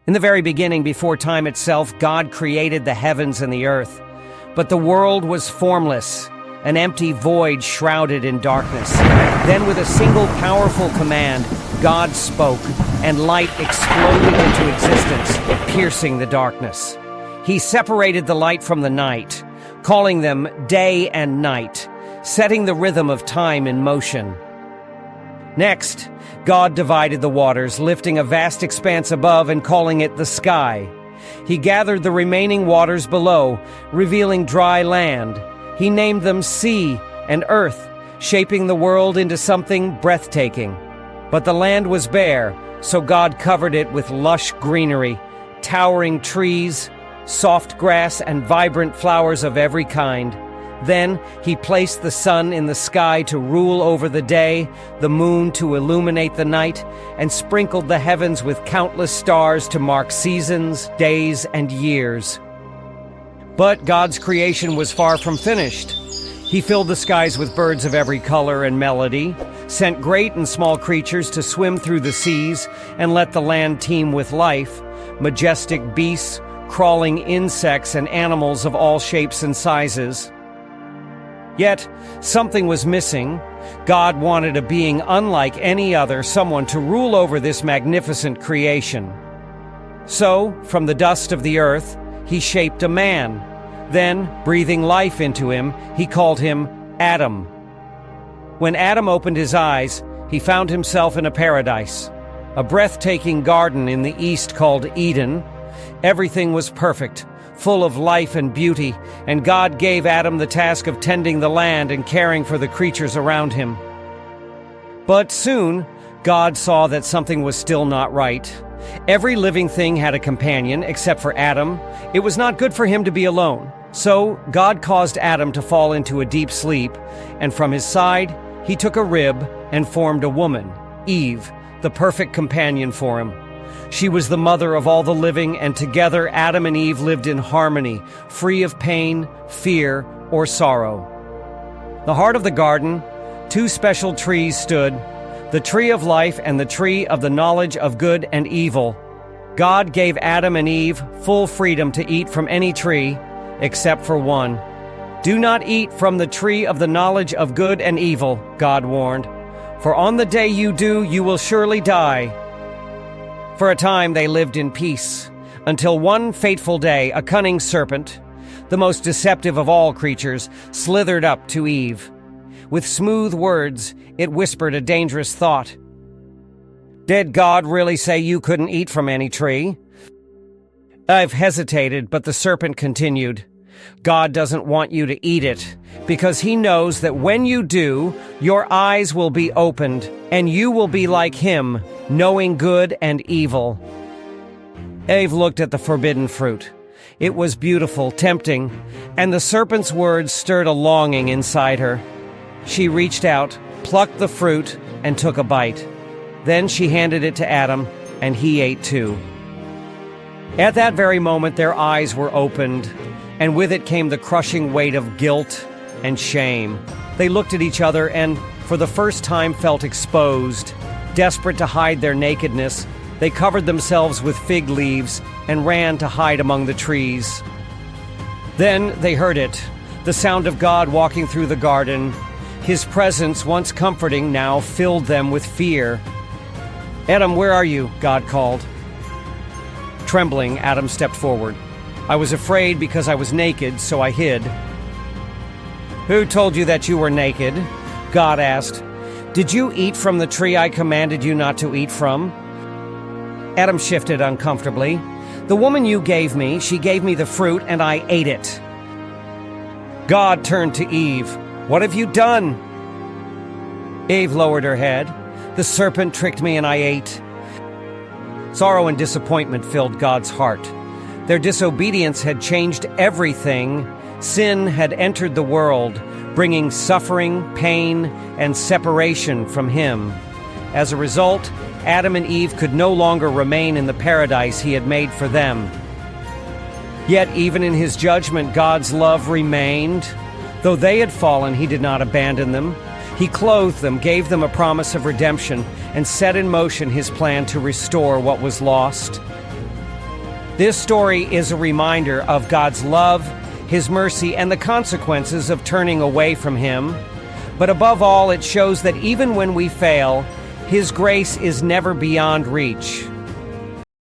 In the very beginning, before time itself, God created the heavens and the earth. But the world was formless, an empty void shrouded in darkness. Then with a single powerful command, God spoke, and light exploded into existence, piercing the darkness. He separated the light from the night, calling them day and night, setting the rhythm of time in motion. Next, God divided the waters, lifting a vast expanse above and calling it the sky. He gathered the remaining waters below, revealing dry land. He named them sea and earth, shaping the world into something breathtaking. But the land was bare, so God covered it with lush greenery, towering trees, soft grass, and vibrant flowers of every kind. Then he placed the sun in the sky to rule over the day, the moon to illuminate the night, and sprinkled the heavens with countless stars to mark seasons, days, and years. But God's creation was far from finished. He filled the skies with birds of every color and melody, sent great and small creatures to swim through the seas, and let the land teem with life, majestic beasts, crawling insects, and animals of all shapes and sizes. Yet, something was missing. God wanted a being unlike any other, someone to rule over this magnificent creation. So, from the dust of the earth, he shaped a man. Then, breathing life into him, he called him Adam. When Adam opened his eyes, he found himself in a paradise, a breathtaking garden in the east called Eden. Everything was perfect, full of life and beauty, and God gave Adam the task of tending the land and caring for the creatures around him. But soon, God saw that something was still not right. Every living thing had a companion, except for Adam. It was not good for him to be alone. So God caused Adam to fall into a deep sleep, and from his side, he took a rib and formed a woman, Eve, the perfect companion for him. She was the mother of all the living, and together Adam and Eve lived in harmony, free of pain, fear, or sorrow. The heart of the garden, two special trees stood, the tree of life and the tree of the knowledge of good and evil. God gave Adam and Eve full freedom to eat from any tree, except for one. Do not eat from the tree of the knowledge of good and evil, God warned, for on the day you do, you will surely die. For a time they lived in peace, until one fateful day a cunning serpent, the most deceptive of all creatures, slithered up to Eve. With smooth words, it whispered a dangerous thought. Did God really say you couldn't eat from any tree? I've hesitated, but the serpent continued. God doesn't want you to eat it, because he knows that when you do, your eyes will be opened, and you will be like him, knowing good and evil. Eve looked at the forbidden fruit. It was beautiful, tempting, and the serpent's words stirred a longing inside her. She reached out, plucked the fruit, and took a bite. Then she handed it to Adam, and he ate too. At that very moment, their eyes were opened, and with it came the crushing weight of guilt and shame. They looked at each other and, for the first time, felt exposed. Desperate to hide their nakedness, they covered themselves with fig leaves and ran to hide among the trees. Then they heard it, the sound of God walking through the garden. His presence, once comforting, now filled them with fear. Adam, where are you? God called. Trembling, Adam stepped forward. I was afraid because I was naked, so I hid. Who told you that you were naked? God asked. Did you eat from the tree I commanded you not to eat from? Adam shifted uncomfortably. The woman you gave me, she gave me the fruit, and I ate it. God turned to Eve. What have you done? Eve lowered her head. The serpent tricked me and I ate. Sorrow and disappointment filled God's heart. Their disobedience had changed everything. Sin had entered the world, bringing suffering, pain, and separation from him. As a result, Adam and Eve could no longer remain in the paradise he had made for them. Yet even in his judgment, God's love remained. Though they had fallen, he did not abandon them. He clothed them, gave them a promise of redemption, and set in motion his plan to restore what was lost. This story is a reminder of God's love, His mercy, and the consequences of turning away from Him. But above all, it shows that even when we fail, His grace is never beyond reach.